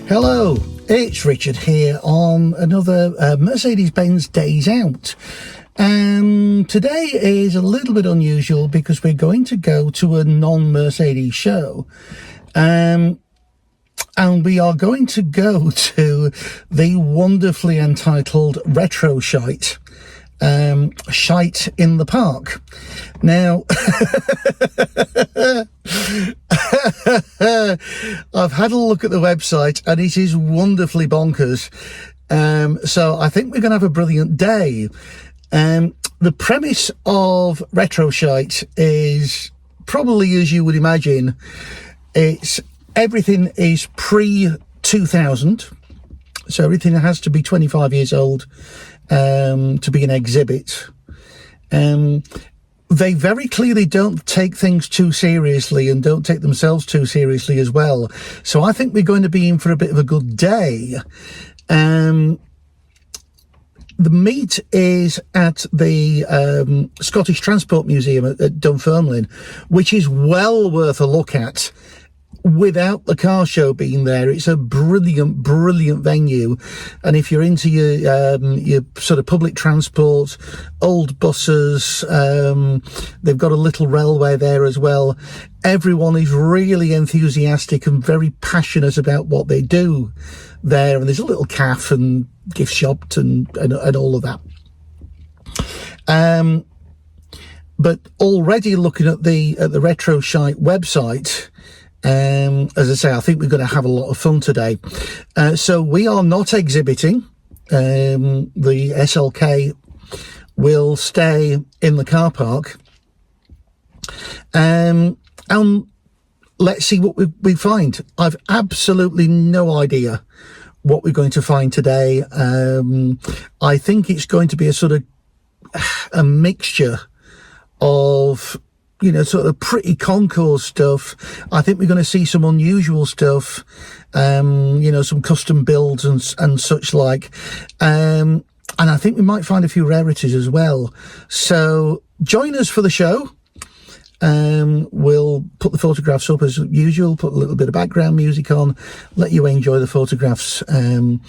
Hello, it's Richard here on another Mercedes-Benz Days Out. And today is a little bit unusual because we're going to go to a non-Mercedes show. And we are going to go to the wonderfully entitled Retroshite. Shite in the Park. Now, I've had a look at the website and it is wonderfully bonkers. So I think we're going to have a brilliant day. The premise of Retroshite is probably as you would imagine. It's everything is pre-2000. So everything has to be 25 years old to be an exhibit. They very clearly don't take things too seriously and don't take themselves too seriously as well. So I think we're going to be in for a bit of a good day. The meet is at the Scottish Transport Museum at Dunfermline, which is well worth a look at. Without the car show being there, it's a brilliant venue. And if you're into your sort of public transport, old buses, they've got a little railway there as well. Everyone is really enthusiastic and very passionate about what they do there. And there's a little cafe and gift shop and all of that. But already looking at the Retroshite website, as I say, I think we're going to have a lot of fun today. So we are not exhibiting. The SLK will stay in the car park. And let's see what we find. I've absolutely no idea what we're going to find today. I think it's going to be a sort of a mixture of, you know, sort of pretty concourse stuff. I think we're going to see some unusual stuff, you know, some custom builds and such like. And I think we might find a few rarities as well. So join us for the show. We'll put the photographs up as usual, put a little bit of background music on, let you enjoy the photographs, and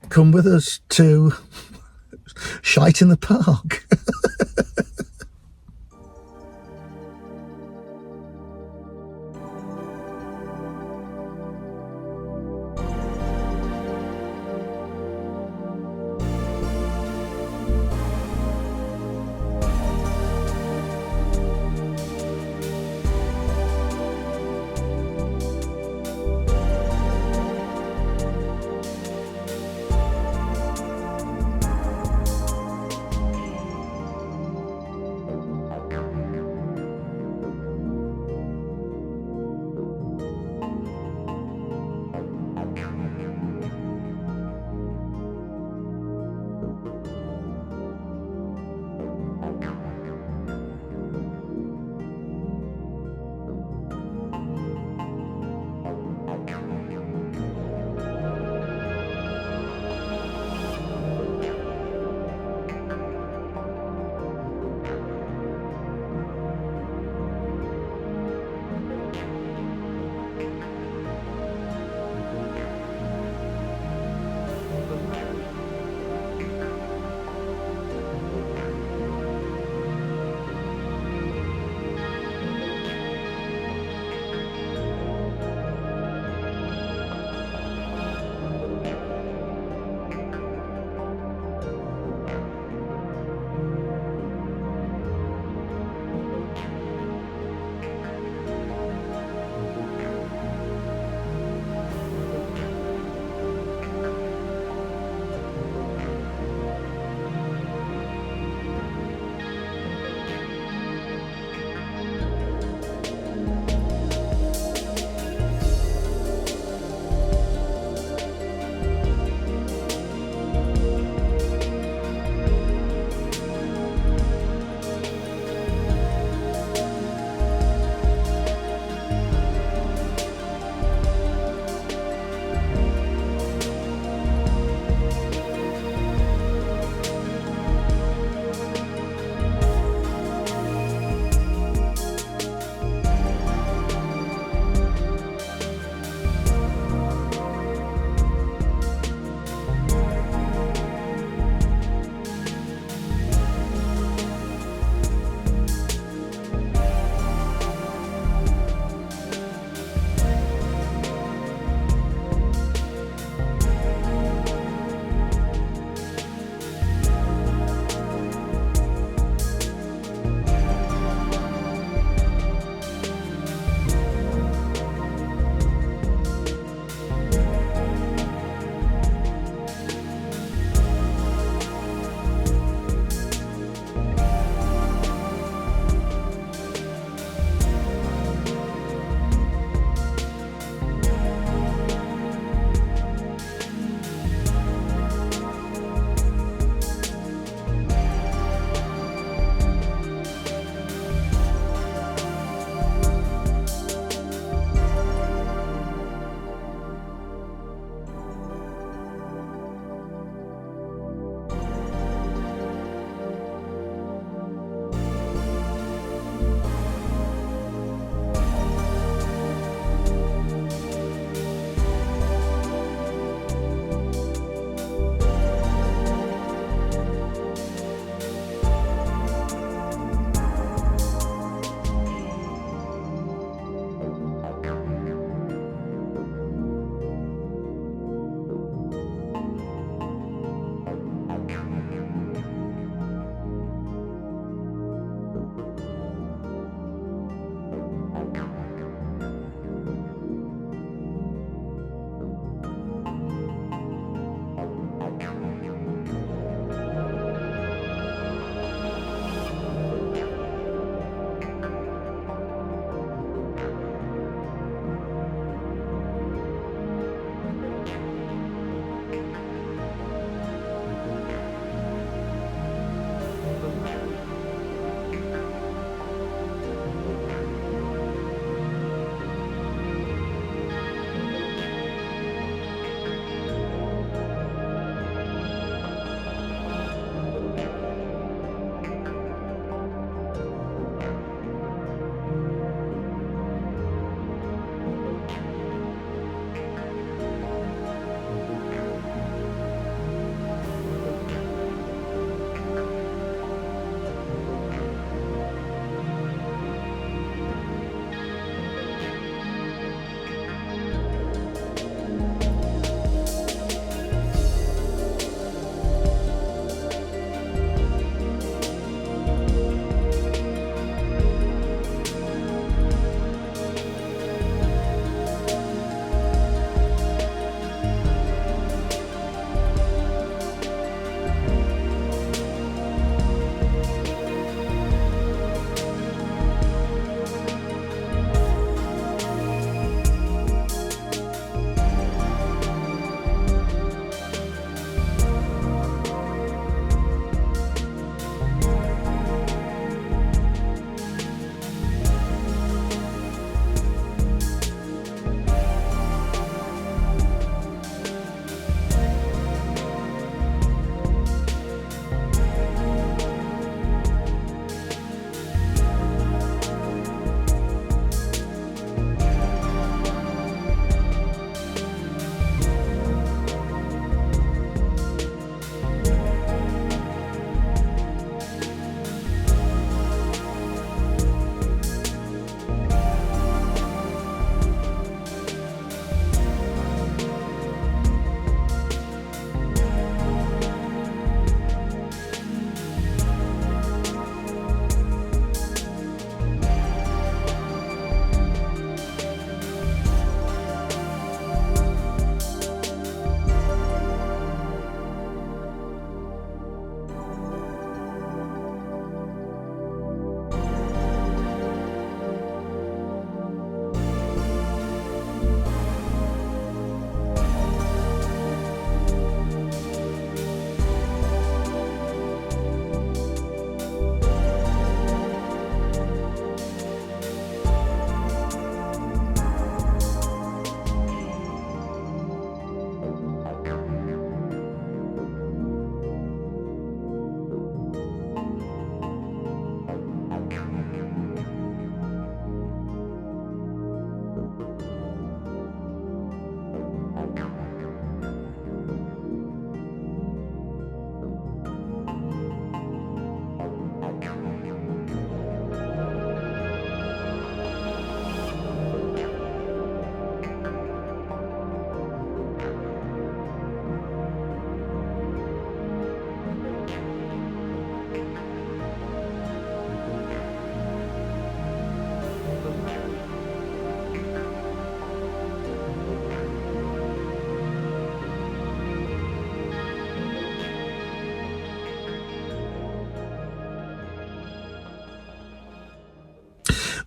come with us to Shite in the Park.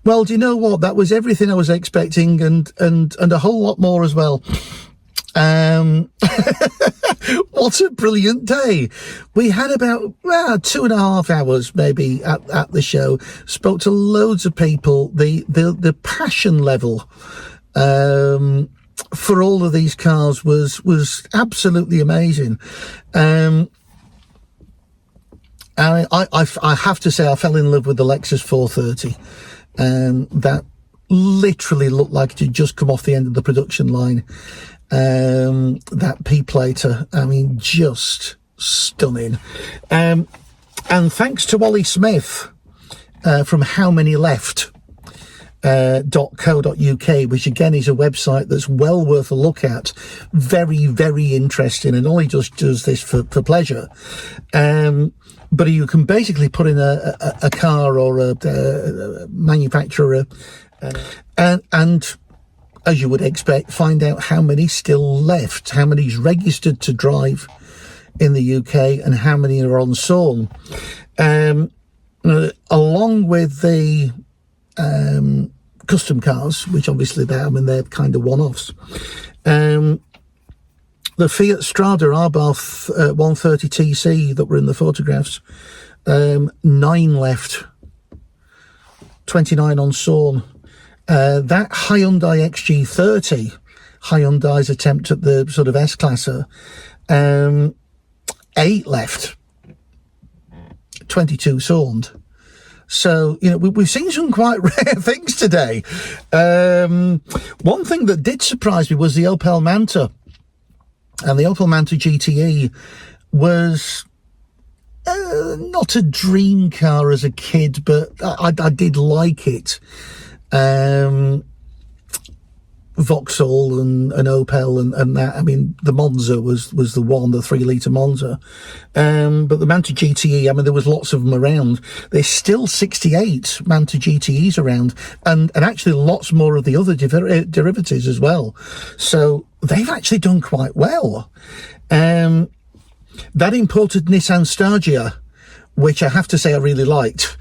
Well, do you know what? That was everything I was expecting, and a whole lot more as well. What a brilliant day. We had about 2.5 hours maybe at the show. Spoke to loads of people. The passion level for all of these cars was absolutely amazing. And I have to say, I fell in love with the Lexus 430. That literally looked like it had just come off the end of the production line. That P-plater, I mean, just stunning. And thanks to Ollie Smith from How Many Left .co.uk, which again is a website that's well worth a look at. Very, very interesting, and Ollie just does this for pleasure. But you can basically put in a car or a manufacturer and as you would expect, find out how many still left, how many's registered to drive in the UK, and how many are unsold. Along with the custom cars, which obviously they're kind of one-offs. The Fiat Strada Abarth 130TC that were in the photographs, 9 left, 29 unsold. That Hyundai XG30, Hyundai's attempt at the sort of S-Classer, 8 left, 22 sold. So, you know, we've seen some quite rare things today. One thing that did surprise me was the Opel Manta. And the Opel Manta GTE was not a dream car as a kid, but I did like it. Vauxhall and Opel and that. I mean, the Monza was the 3-litre Monza. But the Manta GTE, I mean, there was lots of them around. There's still 68 Manta GTEs around, and actually lots more of the other derivatives as well. So they've actually done quite well. That imported Nissan Stagia, which I have to say I really liked.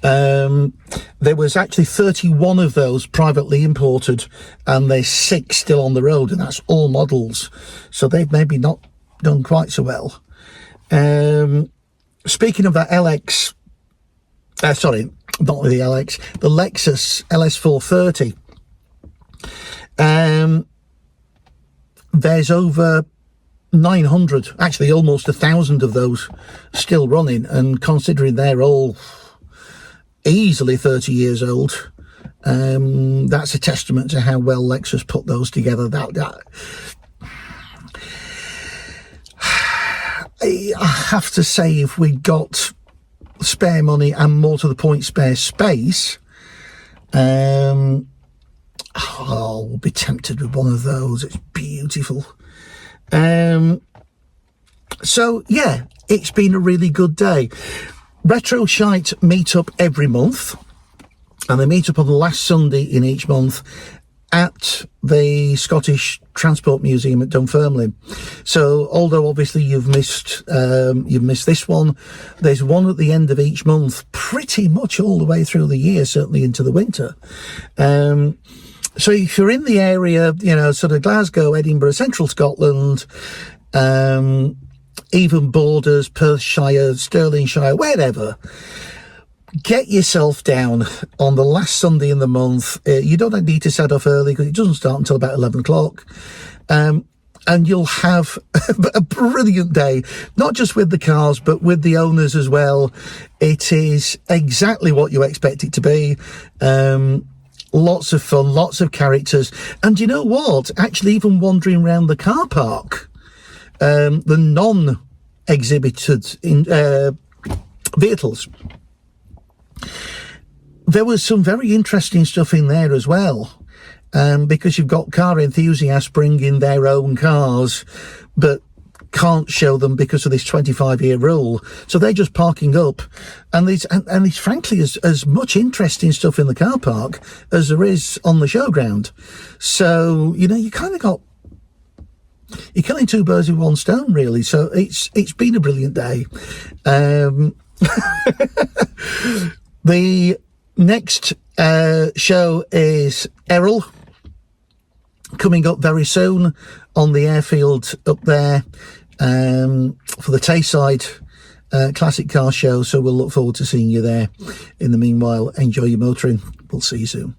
There was actually 31 of those privately imported, and there's 6 still on the road, and that's all models. So they've maybe not done quite so well. Speaking of that LX, sorry, not the LX, the Lexus LS430, there's over 900, actually almost 1,000 of those still running, and considering they're all easily 30 years old, that's a testament to how well Lexus put those together. I have to say, if we got spare money and, more to the point, spare space, we'll be tempted with one of those. It's beautiful. So yeah, it's been a really good day. Retroshite meet up every month, and they meet up on the last Sunday in each month at the Scottish Transport Museum at Dunfermline. So although obviously you've missed this one, there's one at the end of each month, pretty much all the way through the year, certainly into the winter. So if you're in the area, you know, sort of Glasgow, Edinburgh, central Scotland, even Borders, Perthshire, Stirlingshire, wherever, get yourself down on the last Sunday in the month. You don't need to set off early because it doesn't start until about 11 o'clock. And you'll have a brilliant day, not just with the cars, but with the owners as well. It is exactly what you expect it to be. Lots of fun, lots of characters. And you know what? Actually, even wandering around the car park, the non-exhibited vehicles, there was some very interesting stuff in there as well, because you've got car enthusiasts bringing their own cars, but can't show them because of this 25-year rule. So they're just parking up, and there's frankly as much interesting stuff in the car park as there is on the showground. So, you know, you kind of you're killing 2 birds with 1 stone, really. So it's been a brilliant day. The next show is Errol, coming up very soon on the airfield up there for the Tayside classic car show. So we'll look forward to seeing you there. In the meanwhile, enjoy your motoring. We'll see you soon.